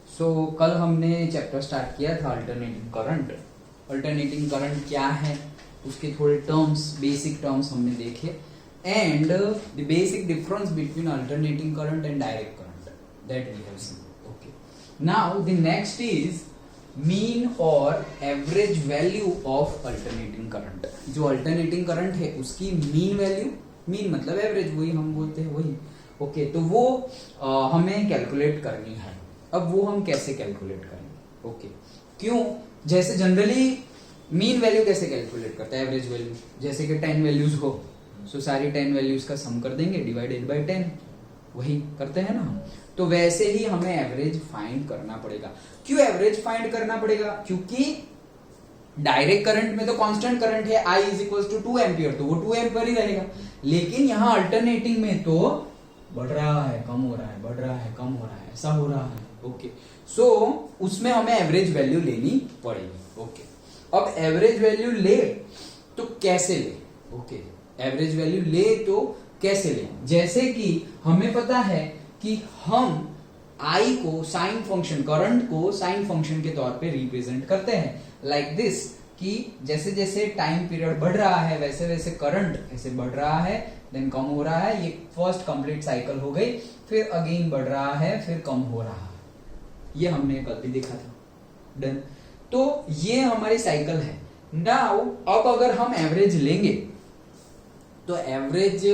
सो कल हमने chapter start किया था अल्टरनेटिंग करंट। अल्टरनेटिंग करंट क्या है, उसके थोड़े टर्म्स, बेसिक टर्म्स हमने देखे, and the basic difference between alternating current and direct current, that we have seen. Okay, now the next is mean और average value of alternating current. जो alternating current है उसकी मीन वैल्यू, मीन मतलब average, वही हम बोलते हैं वही। ओके, तो वो हमें कैलकुलेट करनी है। अब वो हम कैसे कैलकुलेट करेंगे? ओके, क्यों? जैसे जनरली मीन वैल्यू कैसे कैलकुलेट करता है? एवरेज वैल्यू, जैसे कि 10 वैल्यूज हो, सो सारी 10 वैल्यूज का सम कर देंगे डिवाइडेड बाय 10, वही करते हैं ना हम। तो वैसे ही हमें एवरेज फाइंड करना पड़ेगा। क्यों एवरेज फाइंड करना पड़ेगा? क्योंकि डायरेक्ट करंट में तो कांस्टेंट करंट है, I is equal to 2 ampere, तो वो 2 एम्पियर ही रहेगा। लेकिन यहाँ अल्टरनेटिंग में तो बढ़ रहा है, कम हो रहा है, बढ़ रहा है, कम हो रहा है, ऐसा हो रहा है। ओके, सो उसमें हमें एवरेज वैल्यू लेनी पड़ेगी। ओके, अब एवरेज वैल्यू ले तो कैसे ले? ओके, एवरेज वैल्यू ले तो कैसे ले? जैसे कि हमें पता है कि हम I को साइन फंक्शन, करंट को साइन फंक्शन के तौर पे रिप्रेजेंट करते हैं लाइक दिस, कि जैसे जैसे टाइम पीरियड बढ़ रहा है वैसे वैसे करंट ऐसे बढ़ रहा है, देन कम हो रहा है। ये फर्स्ट कंप्लीट साइकिल हो गई, फिर अगेन बढ़ रहा है, फिर कम हो रहा है। ये हमने कल भी देखा था। डन, तो ये हमारी साइकिल है। नाउ अब अगर हम एवरेज लेंगे तो एवरेज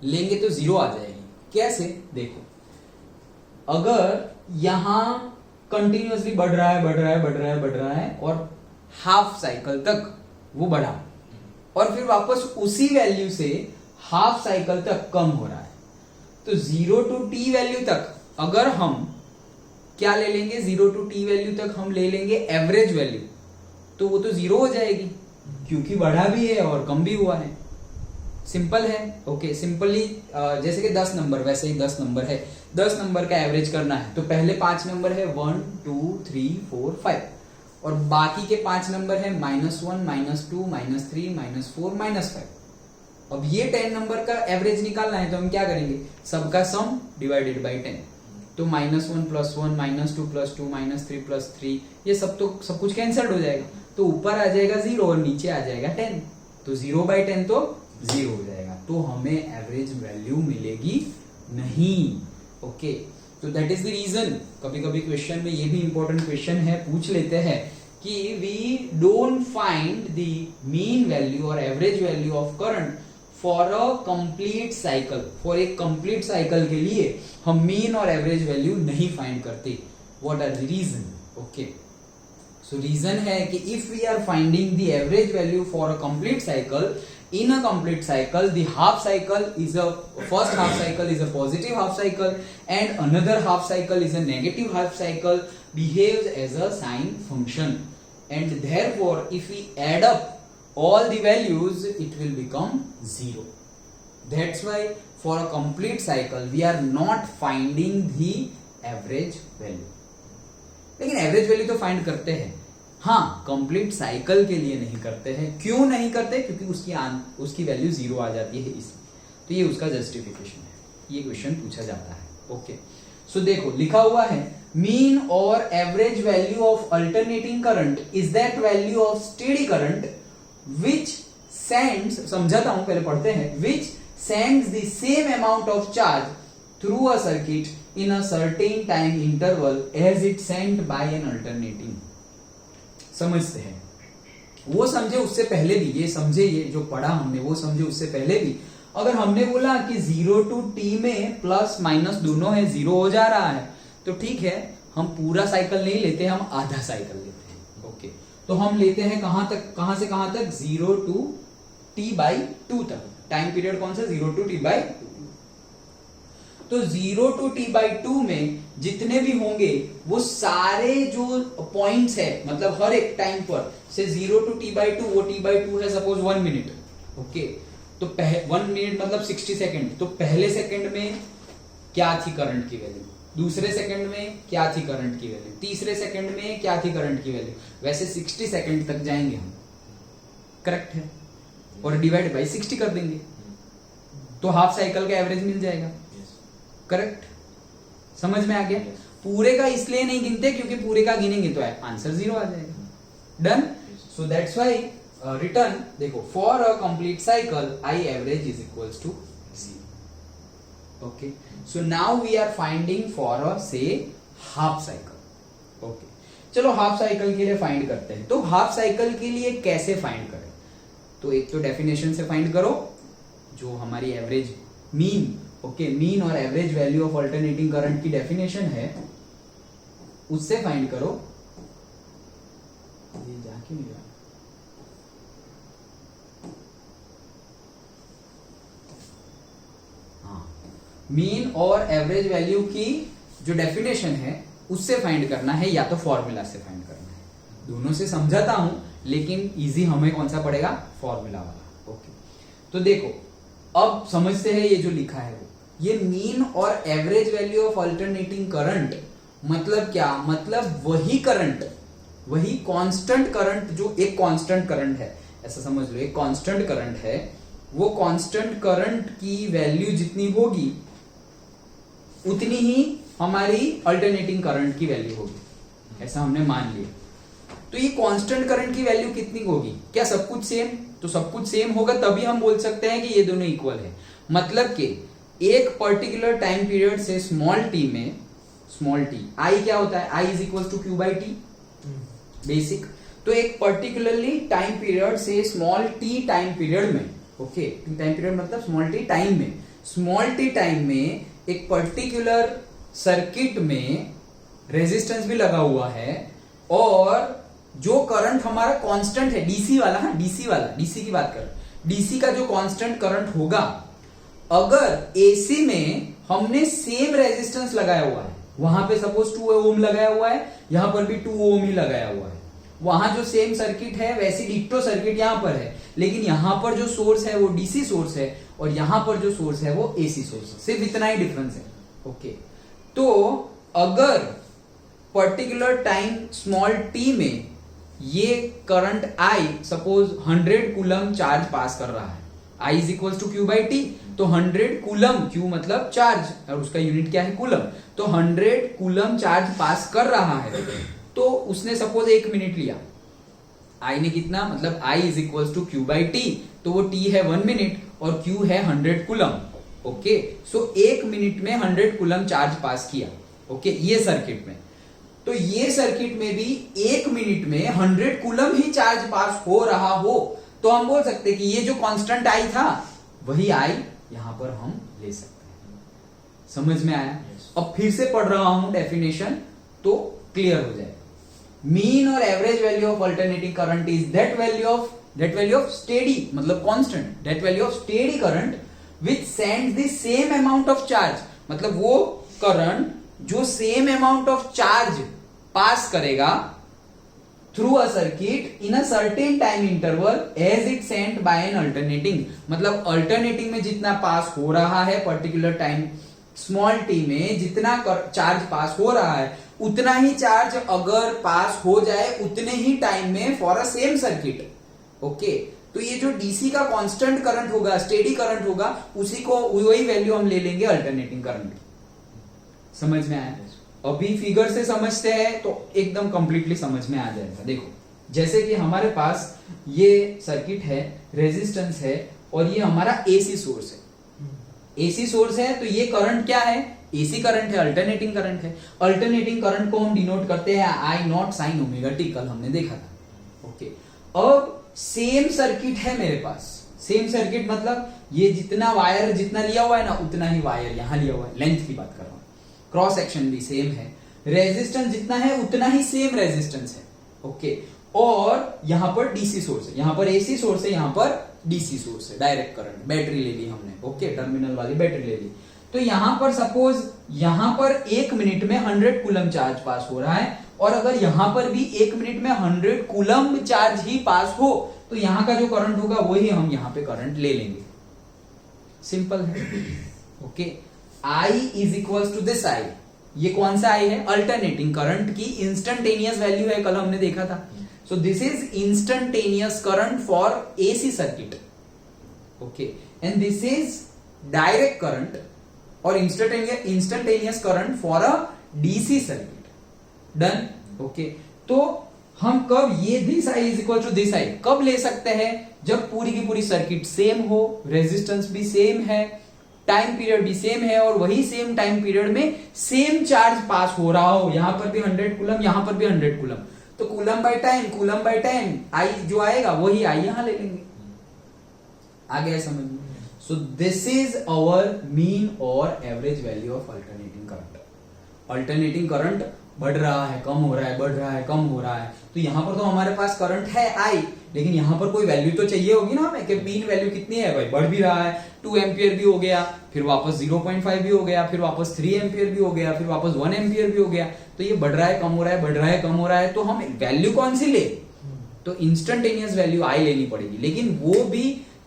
लेंगे तो जीरो आ जाएगी। कैसे? देखो, अगर यहां कंटिन्यूअसली बढ़ रहा है, बढ़ रहा है, बढ़ रहा है, बढ़ रहा है, और हाफ साइकिल तक वो बढ़ा, और फिर वापस उसी वैल्यू से हाफ साइकिल तक कम हो रहा है, तो 0 टू t वैल्यू तक अगर हम क्या ले लेंगे? 0 टू t वैल्यू तक हम ले लेंगे एवरेज वैल्यू, तो वो तो जीरो हो जाएगी, क्योंकि बढ़ा भी है और कम भी हुआ है। सिंपल है। ओके, सिंपली जैसे कि 10 नंबर, वैसे ही 10 नंबर है, 10 नंबर का एवरेज करना है तो पहले 5 नंबर है 1 2 3 4 5, और बाकी के 5 नंबर है -1 -2 -3 -4 -5। अब ये 10 नंबर का एवरेज निकालना है तो हम क्या करेंगे? सबका सम डिवाइडेड बाय 10, तो -1 + 1 -2 + 2 -3 + 3, ये सब कुछ कैंसल्ड हो जाएगा, तो ऊपर आ जाएगा 0 और नीचे आ जाएगा 10, तो 0/10 तो 0 हो जाएगा, तो हमें एवरेज वैल्यू मिलेगी नहीं। ओके, तो दैट इज द रीजन। कभी कभी क्वेश्चन में ये भी इंपॉर्टेंट क्वेश्चन है, पूछ लेते हैं कि we don't find the mean value और average value of current for a complete cycle. For एक कंप्लीट साइकिल के लिए हम मीन और एवरेज वैल्यू नहीं फाइंड करते। What are the reason? Okay, so reason है कि if we are finding the average value for a complete cycle, in a complete cycle, the half cycle is first half cycle is a positive half cycle, and another half cycle is a negative half cycle, behaves as a sine function, and therefore if we add up all the values it will become 0. That's why for a complete cycle we are not finding the average value. लेकिन average value तो find करते हैं, हाँ, complete cycle के लिए नहीं करते हैं। क्यों नहीं करते? क्योंकि उसकी वैल्यू 0 आ जाती है इसलिए। तो ये उसका जस्टिफिकेशन है, ये क्वेश्चन पूछा जाता है। ओके, सो देखो लिखा हुआ है मीन और average value of alternating current is that value of steady current which sends, समझाता हूं, पहले पढ़ते हैं, which sends the same amount of charge through a circuit in a certain time interval as it sent by an alternating. समझते हैं, वो समझे उससे पहले भी, ये समझे, ये जो पढ़ा हमने वो समझे उससे पहले भी। अगर हमने बोला कि 0 टू t में प्लस माइनस दोनों है, 0 हो जा रहा है, तो ठीक है, हम पूरा साइकिल नहीं लेते, हम आधा साइकिल लेते हैं। ओके, तो हम लेते हैं कहां तक, कहां से कहां तक? 0 टू t/2 तक। टाइम पीरियड कौन सा? 0 टू t/2। तो 0 टू t/2 में जितने भी होंगे वो सारे जो पॉइंट्स है, मतलब हर एक टाइम पर से 0 टू t/2, वो t/2 है सपोज 1 मिनट। ओके, तो 1 मिनट मतलब 60 सेकंड, तो पहले सेकंड में क्या थी करंट की वैल्यू, दूसरे सेकंड में क्या थी करंट की वैल्यू, तीसरे सेकंड में क्या थी करंट की वैल्यू, वैसे 60 सेकंड तक जाएंगे हम। करेक्ट है, और डिवाइड बाई 60 कर देंगे तो हाफ साइकिल का एवरेज मिल जाएगा। करेक्ट, समझ में आ गया? पूरे का इसलिए नहीं गिनते क्योंकि पूरे का गिनेंगे तो आंसर 0 आ जाएगा। Done. So that's why return देखो for a complete cycle I average is equals to 0। Okay, so now we are finding for a say half cycle. Okay, चलो हाफ साइकिल के लिए फाइंड करते हैं। तो हाफ साइकिल के लिए कैसे फाइंड करें? तो एक तो डेफिनेशन से फाइंड करो, जो हमारी एवरेज मीन, ओके, मीन और average value of alternating current की डेफिनेशन है, उससे फाइंड करो। ये जा क्यों नहीं रहा? हाँ, मीन और एवरेज वैल्यू की जो डेफिनेशन है उससे फाइंड करना है या तो फॉर्मूला से फाइंड करना है। दोनों से समझाता हूं, लेकिन इजी हमें कौन सा पड़ेगा? फॉर्मूला वाला। ओके, तो देखो अब समझते हैं ये जो लिखा है वो, ये मीन और average value of alternating current मतलब क्या? मतलब वही करंट, वही कांस्टेंट करंट, जो एक कांस्टेंट करंट है, ऐसा समझ लो, एक कांस्टेंट करंट है, वो कांस्टेंट करंट की वैल्यू जितनी होगी उतनी ही हमारी अल्टरनेटिंग करंट की वैल्यू होगी, ऐसा हमने मान लिया। तो ये कांस्टेंट करंट की वैल्यू कितनी होगी? क्या सब कुछ सेम? तो सब कुछ सेम होगा तभी हम बोल सकते हैं कि ये दोनों इक्वल है। मतलब कि एक पर्टिकुलर टाइम पीरियड से स्मॉल टी में, स्मॉल टी आई क्या होता है? I is equal to Q by T basic. तो एक पर्टिकुलरली टाइम पीरियड से स्मॉल टी टाइम पीरियड में, ओके, टाइम पीरियड मतलब स्मॉल टी टाइम में, स्मॉल टी टाइम में एक पर्टिकुलर सर्किट में रेजिस्टेंस भी लगा हुआ है और जो करंट हमारा कांस्टेंट है, डीसी वाला, हाँ डीसी वाला, डीसी की बात कर, डीसी का जो कांस्टेंट करंट होगा, अगर एसी में हमने सेम रेजिस्टेंस लगाया हुआ है, वहां पे सपोज 2 ओम लगाया हुआ है, यहां पर भी 2 ओम ही लगाया हुआ है, वहां जो सेम सर्किट है वैसी डिक्टो सर्किट यहां पर है, लेकिन यहां पर जो सोर्स है वो डीसी सोर्स है और यहां पर जो सोर्स है वो एसी सोर्स है, सिर्फ इतना ही डिफरेंस है। ओके, तो अगर पर्टिकुलर टाइम स्मॉल टी में ये current I suppose 100 coulomb charge pass कर रहा है, I is equal to Q by T, तो 100 कूलम, क्यू मतलब चार्ज और उसका यूनिट क्या है? कूलम, तो 100 कूलम चार्ज पास कर रहा है, तो उसने सपोज 1 मिनट लिया, आई ने कितना, मतलब I is equal to Q by T, तो वो टी है 1 मिनट और क्यू है 100 कूलम। ओके, सो 1 मिनट में 100 कूलम चार्ज पास किया। ओके, ये सर्किट में, तो ये सर्किट में भी 1 मिनट में 100 कूलम ही चार्ज पास हो रहा हो, तो हम बोल सकते हैं कि ये जो कांस्टेंट आई था वही आई यहां पर हम ले सकते हैं। समझ में आया? अब फिर से पढ़ रहा हूं डेफिनेशन तो क्लियर हो जाए। मीन और average value of alternating current is that value of steady, मतलब constant, that value of steady current which sends the same amount of charge, मतलब वो करंट जो same amount of charge pass करेगा through a circuit in a certain time interval as it sent by an alternating, मतलब alternating में जितना पास हो रहा है पर्टिकुलर टाइम स्मॉल टी में, जितना चार्ज पास हो रहा है उतना ही चार्ज अगर पास हो जाए उतने ही टाइम में for a same circuit. Okay, तो ये जो डीसी का कांस्टेंट करंट होगा, स्टेडी करंट होगा, उसी को वही वैल्यू हम ले लेंगे अल्टरनेटिंग करंट। समझ में आया? अभी फिगर से समझते हैं तो एकदम कंप्लीटली समझ में आ जाएगा। देखो, जैसे कि हमारे पास ये सर्किट है, रेजिस्टेंस है और ये हमारा एसी सोर्स है। एसी सोर्स है तो ये करंट क्या है? एसी करंट है, अल्टरनेटिंग करंट है। अल्टरनेटिंग करंट को हम डिनोट करते हैं आई नॉट साइन ओमेगा टी, कल हमने देखा था। ओके, अब सेम सर्किट है मेरे पास, सेम सर्किट मतलब ये जितना वायर जितना लिया हुआ है ना उतना ही वायर यहां लिया हुआ है, लेंथ की बात कर रहा हूं, क्रॉस सेक्शन भी सेम है, रेजिस्टेंस जितना है उतना ही सेम रेजिस्टेंस है। ओके, और यहां पर डीसी सोर्स है, यहां पर एसी सोर्स है, यहां पर डीसी सोर्स है, डायरेक्ट करंट, बैटरी ले ली हमने। ओके, टर्मिनल वाली बैटरी ले ली। तो यहां पर सपोज यहां पर 1 मिनट में 100 कूलम चार्ज पास हो रहा है और अगर यहां पर भी 1 मिनट में 100 कूलम चार्ज ही पास हो तो यहां का जो करंट होगा वही हम यहां पे करंट ले लेंगे। सिंपल है। Okay, I is equal to this I, ये कौन सा I है? अल्टरनेटिंग करंट की इंस्टेंटेनियस वैल्यू है, कल हमने देखा था। So this is instantaneous current for AC circuit. Okay, and this is direct current और instantaneous current for a DC circuit. Done. Okay, तो हम कब ये this I is equal to this I कब ले सकते हैं? जब पूरी की पूरी सर्किट सेम हो, रेजिस्टेंस भी सेम है, टाइम पीरियड भी सेम है, और वही सेम टाइम पीरियड में सेम चार्ज पास हो रहा हो। यहां पर भी 100 कूलम, यहां पर भी 100 कूलम, तो कूलम बाय टाइम आई जो आएगा वही आई यहां ले लेंगे। आ गया समझ में? So this is our mean और average value of alternating current. Alternating current बढ़ रहा है, कम हो रहा है, बढ़ रहा है, कम हो रहा है, तो यहां पर तो हमारे पास करंट है आई, लेकिन यहां पर कोई वैल्यू तो चाहिए होगी ना हमें कि मीन वैल्यू कितनी है भाई। बढ़ भी रहा है, 2 एम्पियर भी हो गया, फिर वापस 0.5 भी हो गया, फिर वापस 3 एम्पियर भी हो गया, फिर वापस 1 एम्पियर भी हो गया, तो ये बढ़ रहा है, कम हो रहा है, बढ़ रहा है, कम हो रहा है, तो हम वैल्यू कौन सी ले? तो इंस्टेंटेनियस वैल्यू आई लेनी पड़ेगी। लेकिन वो भी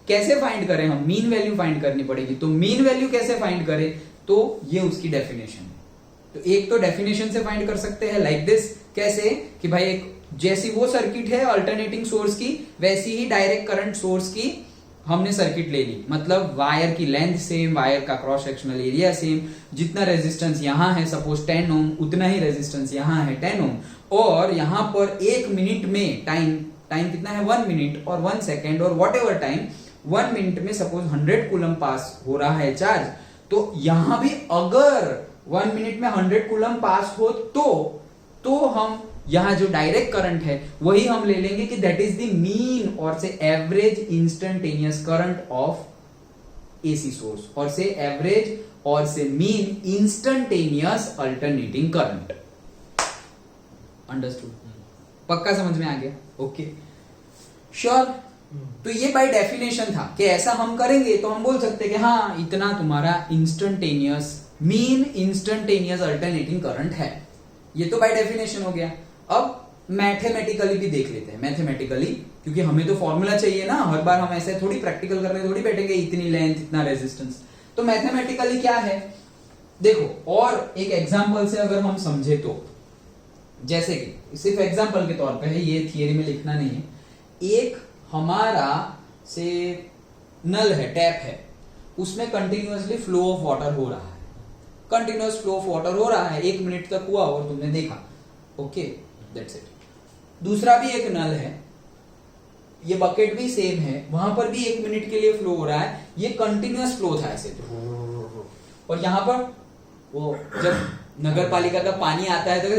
कैसे फाइंड करें हम? मीन वैल्यू फाइंड करनी पड़ेगी। तो मीन वैल्यू कैसे फाइंड करें? तो ये उसकी डेफिनेशन है। तो एक तो डेफिनेशन से फाइंड कर सकते हैं लाइक दिस। कैसे? कि भाई एक जैसी वो सर्किट है अल्टरनेटिंग सोर्स की, वैसी ही डायरेक्ट करंट सोर्स की हमने सर्किट ले ली। मतलब वायर की लेंथ सेम, वायर का क्रॉस सेक्शनल एरिया सेम, जितना रेजिस्टेंस यहां है सपोज 10 ओम, उतना ही रेजिस्टेंस यहां है 10 ओम, और यहां पर 1 मिनट में टाइम कितना है? 1 मिनट और 1 सेकेंड और वॉट एवर टाइम, 1 मिनट में सपोज 100 कूलम पास हो रहा है चार्ज, तो यहां भी अगर 1 मिनट में 100 कूलम पास हो तो हम यहां जो डायरेक्ट करंट है वही हम ले लेंगे कि दैट इज द मीन और से average instantaneous current of AC source, और से एवरेज और से mean instantaneous alternating current. Understood? पक्का समझ में आ गया? Okay, sure. तो ये बाय डेफिनेशन था कि ऐसा हम करेंगे तो हम बोल सकते कि हाँ इतना तुम्हारा instantaneous mean instantaneous alternating current है। ये तो बाय डेफिनेशन हो गया। अब मैथमेटिकली भी देख लेते हैं। मैथमेटिकली, क्योंकि हमें तो फॉर्मूला चाहिए ना, हर बार हम ऐसे थोड़ी प्रैक्टिकल करने थोड़ी बैठेंगे, इतनी लेंथ इतना रेजिस्टेंस। तो मैथमेटिकली क्या है देखो, और एक एग्जांपल से अगर हम समझे तो, जैसे कि सिर्फ एग्जांपल के तौर पे है, ये थियरी में लिखना नहीं है। एक हमारा से नल है, टैप है, उसमें कंटिन्यूअसली फ्लो ऑफ वाटर हो रहा है, कंटिन्यूअस फ्लो ऑफ वाटर हो रहा है, 1 मिनट तक हुआ और तुमने देखा, ओके दैट्स इट। दूसरा भी एक नल है, ये बकेट भी सेम है, वहां पर भी 1 मिनट के लिए फ्लो हो रहा है, ये कंटिन्यूअस फ्लो था ऐसे, और यहां पर वो जब नगर पालिका का पानी आता है तो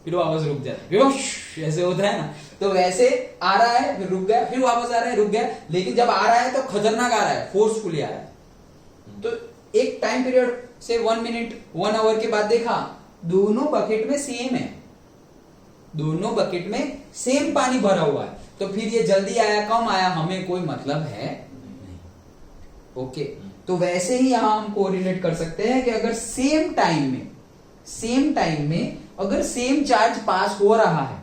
फिर वापस रुक जाता है, ऐसे होता है ना, तो वैसे आ रहा है फिर रुक गया, फिर वापस आ रहा है रुक गया, लेकिन जब आ रहा है तो खतरनाक आ रहा है, फोर्सफुली आ रहा है। तो एक टाइम पीरियड से 1 मिनट 1 आवर के बाद देखा, दोनों बकेट में सेम है, दोनों बकेट में सेम पानी भरा हुआ है, तो फिर ये जल्दी आया कम आया हमें कोई मतलब है नहीं। ओके, तो वैसे ही यहां हम कोरिलेट कर सकते हैं कि अगर सेम टाइम में अगर सेम चार्ज पास हो रहा है,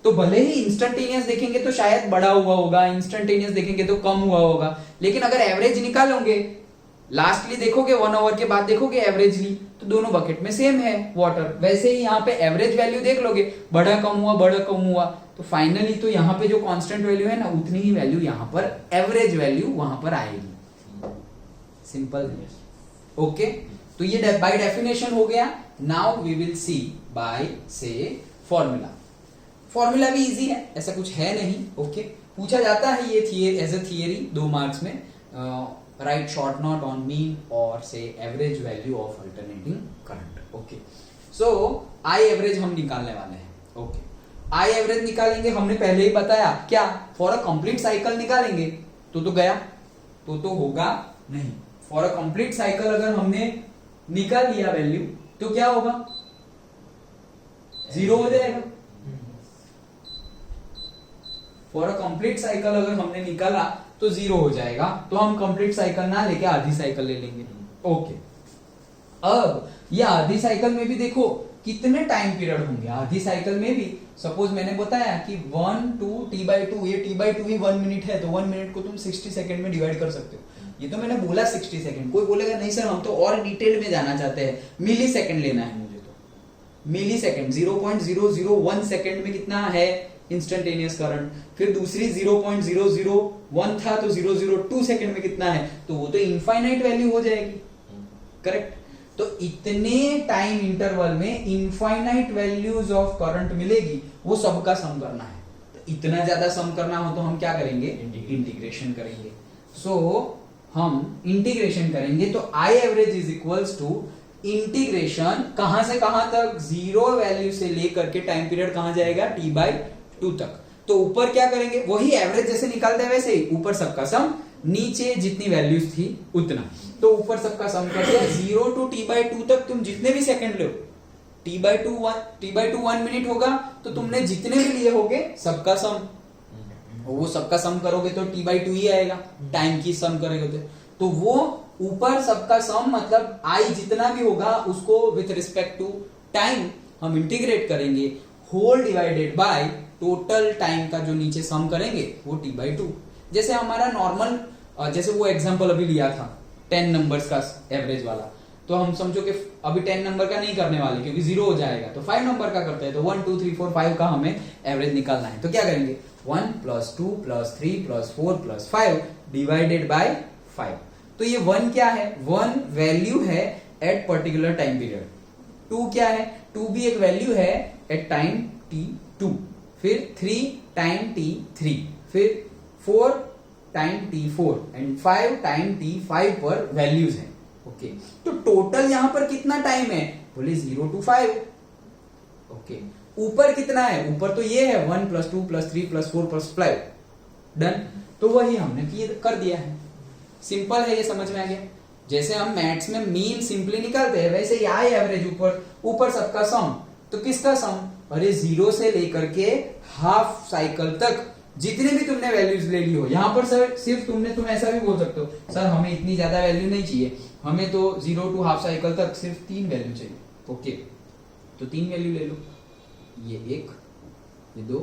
तो भले ही इंस्टेंटेनियस देखेंगे तो शायद बढ़ा हुआ होगा, इंस्टेंटेनियस देखेंगे तो कम हुआ होगा, लेकिन अगर एवरेज निकालोगे, लास्टली देखोगे 1 आवर के बाद देखोगे एवरेजली, तो दोनों बकेट में सेम है वाटर। वैसे ही यहाँ पे एवरेज वैल्यू देख लोगे, बढ़ा कम हुआ, तो फाइनली तो यहाँ पे जो कांस्टेंट वैल्यू है ना, उतनी ही वैल्यू यहाँ पर एवरेज वैल्यू वहां पर आएगी। सिंपल। ओके, तो ये बाय डेफिनेशन हो गया। Now we will see by से फॉर्मूला भी इजी है, ऐसा कुछ है नहीं। ओके, पूछा जाता है ये theory as a theory 2 marks में, write short note on mean और से average value of alternating current. Okay, so I average हम निकालने वाले हैं। ओके, आई एवरेज निकालेंगे, हमने पहले ही बताया क्या, फॉर अ कंप्लीट साइकिल निकालेंगे, तो गया तो होगा नहीं। फॉर अ कंप्लीट साइकिल अगर हमने निकाल लिया वैल्यू, तो क्या होगा, 0 हो जाएगा। फॉर अ कंप्लीट साइकिल अगर हमने निकाला तो 0 हो जाएगा, तो हम कंप्लीट साइकिल ना लेके आधी साइकिल ले लेंगे। ओके, अब ये आधी साइकिल में भी देखो कितने टाइम पीरियड होंगे। आधी साइकिल में भी सपोज मैंने बताया कि 1 2 t/2, ये t/2 ही 1 मिनट है, तो 1 मिनट को तुम 60 सेकंड में डिवाइड कर सकते हो। ये तो मैंने बोला 60 सेकंड, कोई बोलेगा नहीं सर हम तो और डिटेल में जाना चाहते हैं, मिली सेकंड लेना है मुझे, तो मिली सेकंड 0.001 सेकंड में कितना है इंस्टेंटेनियस करंट, फिर दूसरी 0.001 था तो 002 सेकंड में कितना है, तो वो तो इनफाइनाइट वैल्यू हो जाएगी। करेक्ट, तो इतने टाइम इंटरवल में इनफाइनाइट वैल्यूज ऑफ करंट मिलेगी, वो सबका सम करना है। तो इतना ज्यादा सम करना हो तो हम क्या करेंगे, इंटीग्रेशन करेंगे। सो हम इंटीग्रेशन करेंगे तो I average is equals to integration कहां से कहां तक, जीरो वैल्यू से लेकर के टाइम पीरियड कहां जाएगा, t/2 तक। तो ऊपर क्या करेंगे, वही एवरेज जैसे निकालते हैं वैसे ही ऊपर सबका सम, नीचे जितनी वैल्यूज थी उतना। तो ऊपर सबका सम कर दिया, 0 to t/2 तक तुम जितने भी सेकंड लो, t/2 1 मिनट होगा तो तुमने जितने भी लिए होगे सबका सम, वो सबका सम करोगे तो t/2 ही आएगा, टाइम की सम करेंगे तो वो ऊपर सबका सम मतलब आई जितना भी होगा उसको विथ रिस्पेक्ट टू टाइम हम इंटीग्रेट करेंगे, whole divided by total time का जो नीचे सम करेंगे वो t/2। जैसे हमारा नॉर्मल, जैसे वो एग्जांपल अभी लिया था 10 नंबर्स का एवरेज वाला, तो हम समझो कि अभी 10 नंबर का नहीं करने वाले क्योंकि 0 हो जाएगा, तो 5 नंबर का करते हैं। तो 1 2 3 4 5 का हमें एवरेज निकालना है। तो क्या करेंगे, 1 + 2 + 3 + 4 + 5 डिवाइडेड बाय 5। तो ये 1 क्या है, 1 वैल्यू है एट पर्टिकुलर टाइम पीरियड। 2 क्या है, 2 भी एक वैल्यू है एट टाइम t2। फिर 3 टाइम t3, फिर 4 time t4 and 5 time t5 पर वैल्यूज हैं। ओके, तो टोटल यहां पर कितना टाइम है, बोले 0 to 5। ओके, ऊपर कितना है, ऊपर तो ये है 1 + 2 + 3 + 4 + 5। डन, तो वही हमने कर दिया है। सिंपल है, ये समझ में आ गया। जैसे हम मैथ्स में मीन सिंपली निकालते हैं वैसे ही आई एवरेज ऊपर सबका सम। तो किसका सम, अरे 0 से लेकर के हाफ साइकिल तक जितने भी तुमने वैल्यूज ले ली हो। यहां पर सर सिर्फ तुम ऐसा भी बोल सकते हो, सर हमें इतनी ज्यादा वैल्यू नहीं चाहिए, हमें तो 0 to हाफ साइकिल तक सिर्फ 3 वैल्यू चाहिए। ओके, तो 3 वैल्यू ले लो, ये 1, ये 2,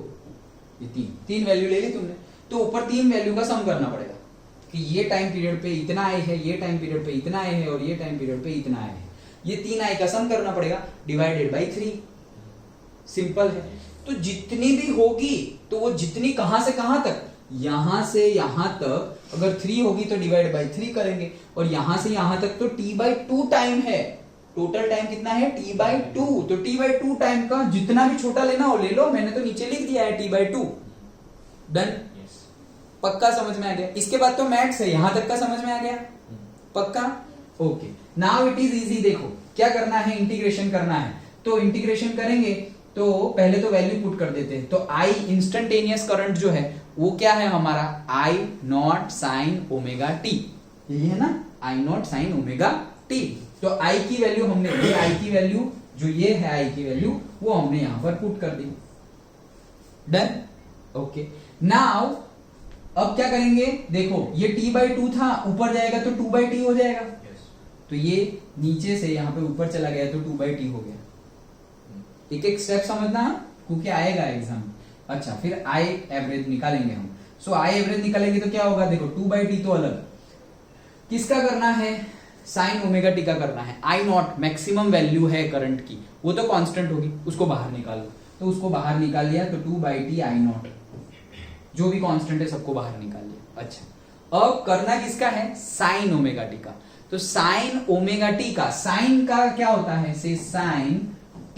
ये 3 वैल्यू ले ली तुमने। तो ऊपर 3 वैल्यू का सम करना पड़ेगा कि ये टाइम पीरियड पे इतना आए है, ये टाइम पीरियड पे इतना आए है और ये टाइम पीरियड पे इतना आए है। ये 3 आई का सम करना पड़ेगा डिवाइडेड बाई 3। सिंपल है। तो जितनी भी होगी तो वो जितनी कहां से कहां तक, यहां से यहां तक अगर 3 होगी तो डिवाइड बाई 3 करेंगे, और यहां से यहां तक तो t/2 टाइम है। टोटल टाइम कितना है, t/2। तो t/2 टाइम का जितना भी छोटा लेना हो ले लो, मैंने तो नीचे लिख दिया है t/2। डन, पक्का समझ में आ गया। इसके बाद तो मैथ्स है, यहां तक का समझ में आ गया, पक्का। Okay, now it is easy. देखो क्या करना है, इंटीग्रेशन करना है। तो इंटीग्रेशन करेंगे तो पहले तो वैल्यू पुट कर देते हैं। तो आई इंस्टेंटेनियस करंट जो है वो क्या है हमारा, I0 sin ωt, यही है ना, I0 sin ωt। तो आई की वैल्यू हमने, ये आई की वैल्यू जो ये है आई की वैल्यू वो हमने यहां पर पुट कर दी। Done, okay. नाउ अब क्या करेंगे, देखो ये t/2 था, ऊपर जाएगा तो 2/t हो जाएगा। तो ये नीचे से यहां पे ऊपर चला गया तो 2/t हो गया। एक एक स्टेप समझना क्योंकि आएगा एग्जाम। अच्छा, फिर आई एवरेज निकालेंगे हम। सो आई एवरेज निकालेंगे तो क्या होगा, देखो 2/t तो अलग, किसका करना है, साइन ωt का करना है। I0 मैक्सिमम वैल्यू है करंट की, वो तो कांस्टेंट होगी, उसको बाहर निकालो। तो उसको बाहर निकाल लिया तो 2/t I0, जो भी कांस्टेंट है सबको बाहर निकाल लिया। अच्छा, अब करना किसका है, साइन ωt का। तो साइन ωt का, साइन का क्या होता है, से साइन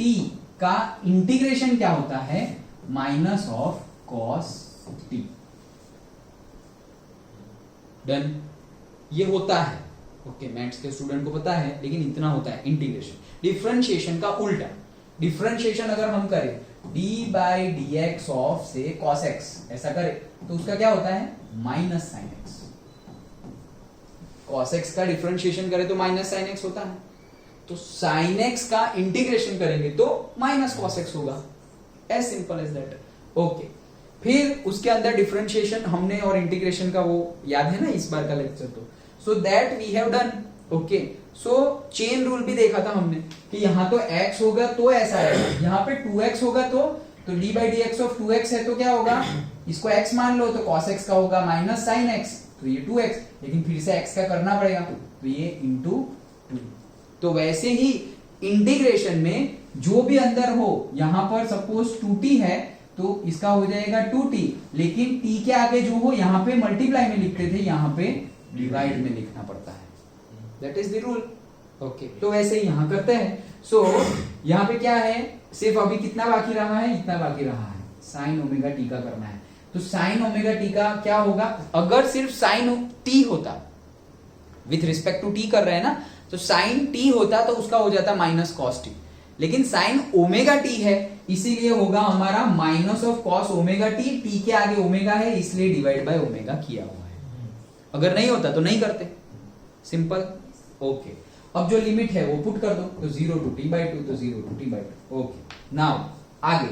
t का इंटीग्रेशन क्या होता है, -cos t। डन, ये होता है। ओके, मैथ्स के स्टूडेंट को पता है, लेकिन इतना होता है इंटीग्रेशन। डिफरेंशिएशन का उल्टा, डिफरेंशिएशन अगर हम करें d/dx ऑफ से cos x ऐसा करें तो उसका क्या होता है, -sin x। cos x का डिफरेंशिएशन करें तो -sin x होता है, तो sin x का इंटीग्रेशन करेंगे तो -cos x होगा। As simple as that. Okay, फिर उसके अंदर डिफरेंशिएशन हमने और इंटीग्रेशन का वो याद है ना इस बार का लेक्चर, तो so that we have done. Okay, so chain rule भी देखा था हमने कि यहां तो x होगा तो ऐसा है, यहां पे 2x होगा तो d/dx ऑफ 2x है तो क्या होगा, इसको x मान लो तो cos x का होगा -sin x, तो ये 2x, लेकिन फिर से x का करना पड़ेगा तो ये * 2। तो वैसे ही इंटीग्रेशन में जो भी अंदर हो, यहां पर सपोज 2t है तो इसका हो जाएगा 2t, लेकिन t के आगे जो हो यहां पे मल्टीप्लाई में लिखते थे, यहां पे डिवाइड में लिखना पड़ता है। That is the rule. Okay तो वैसे ही यहाँ करते हैं। सो यहाँ पे क्या है, सिर्फ अभी कितना बाकी रहा है, इतना बाकी रहा है, साइन ओमेगा टी का करना है। तो साइन ओमेगा टी का क्या होगा, अगर सिर्फ साइन टी होता, विथ रिस्पेक्ट टू टी कर रहे हैं ना, तो साइन टी होता तो उसका हो जाता माइनस कॉस टी, लेकिन साइन ओमेगा टी है इसीलिए होगा हमारा minus of cos omega T, T के आगे ओमेगा है इसलिए डिवाइड बाय ओमेगा किया हुआ है। अगर नहीं होता तो नहीं करते, सिंपल। ओके अब जो लिमिट है वो पुट कर दो, तो 0 to t by 2, तो 0 to t by 2। Okay now आगे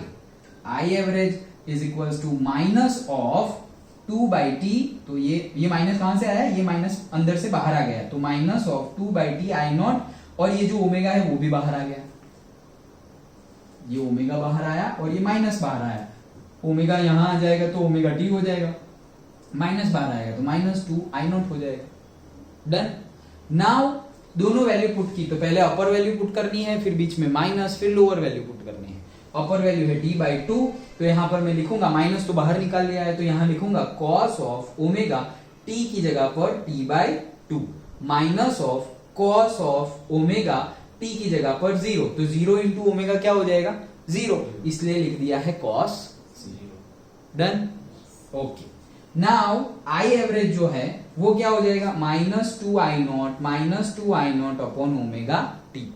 I average is equals to minus of 2 by t, तो ये माइनस कहां से आया, ये माइनस अंदर से बाहर आ गया, तो minus of 2 by t I not, और ये जो ओमेगा है वो भी बाहर आ गया, ये ओमेगा बाहर आया और ये माइनस बाहर आया, ओमेगा यहां आ जाएगा तो ओमेगा टी हो जाएगा, माइनस बाहर आएगा तो माइनस 2 आई नॉट हो जाएगा। डन। नाउ दोनों वैल्यू पुट की, तो पहले अपर वैल्यू पुट करनी है, फिर बीच में माइनस, फिर लोअर वैल्यू पुट करनी है। अपर वैल्यू है t by 2, तो यहां पर मैं लिखूंगा, माइनस तो बाहर निकाल लिया है तो यहां लिखूंगा cos ऑफ ओमेगा t की जगह पर t by 2 minus of cos of omega t की जगह पर 0, तो 0 इंटू ओमेगा क्या हो जाएगा 0, इसलिए लिख दिया है cos 0। Done. Okay now I average जो है वो क्या हो जाएगा, minus 2 I not upon omega T.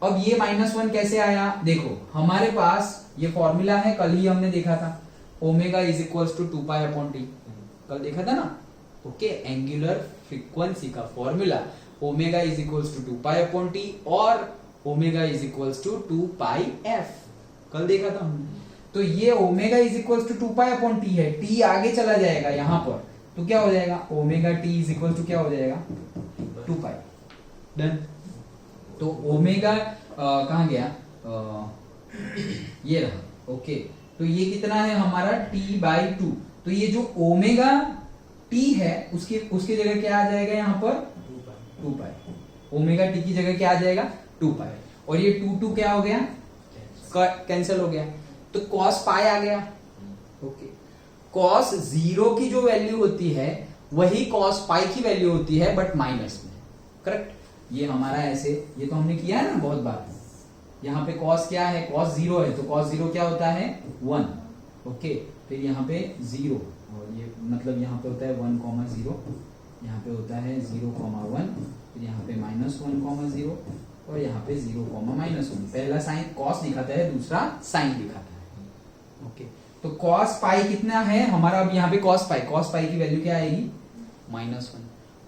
अब ये -1 कैसे आया, देखो हमारे पास ये फॉर्मूला है, कल ही हमने देखा था, omega is equals to 2 pi upon T, कल देखा था ना। ओके एंगुलर फ्रीक्वेंसी का formula omega is equals to 2 pi upon T और omega is equals to 2 pi F, कल देखा था हमने। तो ये omega is equals to 2 pi upon T है, टी आगे चला जाएगा यहां पर, तो क्या हो जाएगा omega T is equal to क्या हो जाएगा 2 पाई। डन। तो ओमेगा कहां गया, ये रहा। ओके तो ये कितना है हमारा t by 2, तो ये जो ओमेगा t है उसकी जगह क्या आ जाएगा यहाँ पर 2 पाई, ओमेगा t की जगह क्या आ जाएगा 2 पाई, और ये 2 क्या हो गया, कैंसिल हो गया, तो cos पाई आ गया। ओके cos 0 की जो वैल्यू होती है वही cos पाई की वैल्यू होती है, बट माइनस में, करेक्ट। ये हमारा ऐसे, ये तो हमने किया है ना बहुत बार। यहाँ पे cos क्या है, cos 0 है, तो cos 0 क्या होता है 1। ओके फिर यहाँ पे 0, और ये मतलब यहाँ पे होता है 1,0, यहाँ पे होता है 0,1, फिर यहाँ पे -1,0 और यहाँ पे 0,-1। पहला साइन cos दिखाता है, दूसरा साइन दिखाता है। ओके तो cos पाई कितना है हमारा, अब यहाँ पे cos पाई की वैल्यू क्या आएगी -1,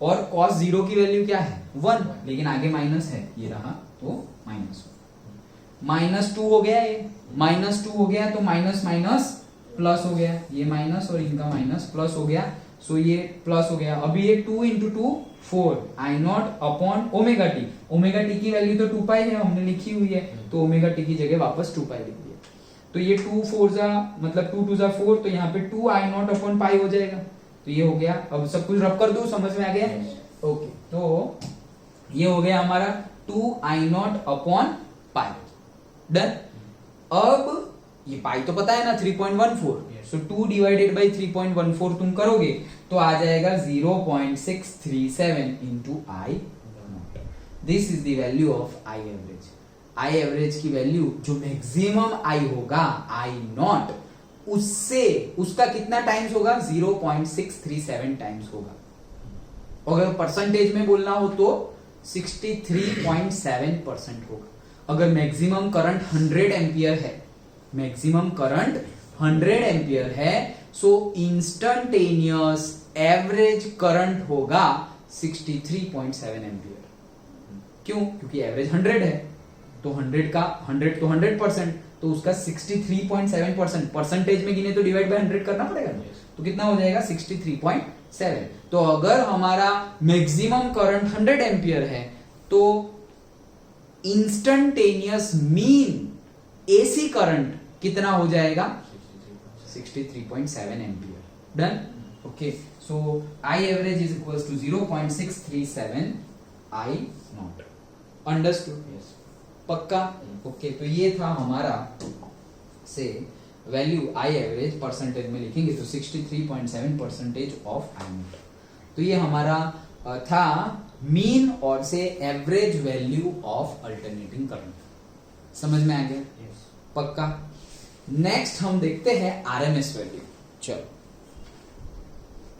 और cos 0 की वैल्यू क्या है 1, लेकिन आगे माइनस है, ये रहा तो -1, -2 हो गया, ये -2 हो गया, तो माइनस माइनस प्लस हो गया, ये माइनस और इनका माइनस प्लस हो गया, सो ये प्लस हो गया। अभी ये 2 into 2 4 I not upon omega T की वैल्यू तो 2 पाई है, हमने लिखी हुई है, तो ओमेगा टी की जगह वापस 2 पाई लिख दिया। तो ये 2 4 जा मतलब 2 2 जा 4, तो यहाँ पे 2 आई नॉट अपॉन पाई हो जाएगा, तो ये हो गया। अब सब कुछ रब कर दो, समझ में आ गया। ओके तो ये हो गया हमारा 2 आई नॉट अपॉन पाई। डन। अब ये पाई तो पता है ना 3.14, सो 2 डिवाइडेड बाई 3.14 तुम करोगे तो आ जाएगा 0.637 into I not. This is the value of I average. I average की वैल्यू जो मैक्सिमम आई होगा आई नॉट, उससे उसका कितना टाइम्स होगा 0.637 टाइम्स होगा। अगर परसेंटेज में बोलना हो तो 63.7% होगा। अगर मैक्सिमम करंट 100 एम्पियर है, मैक्सिमम करंट 100 एम्पियर है, सो इंस्टंटेनियस एवरेज करंट होगा 63.7 एम्पियर। क्यों? क्योंकि एवरेज 100 है, तो 100 का 100 तो 100%, तो उसका 63.7% परसेंटेज में गिने तो डिवाइड बाय 100 करना पड़ेगा, तो कितना हो जाएगा 63.7। तो अगर हमारा मैक्सिमम करंट 100 एम्पियर है तो इंस्टंटेनियस मीन एसी करंट कितना हो जाएगा 63.7 ampere. Done. Okay so I average is equals to 0.637 I naught. Understood? पक्का? ओके तो ये था हमारा से वैल्यू आई एवरेज, परसेंटेज में लिखेंगे तो 63.7% ऑफ आई नॉट। तो ये हमारा था मीन और से average value of alternating current. समझ में आ गया? Yes. पक्का। नेक्स्ट हम देखते हैं आरएमएस वैल्यू। चलो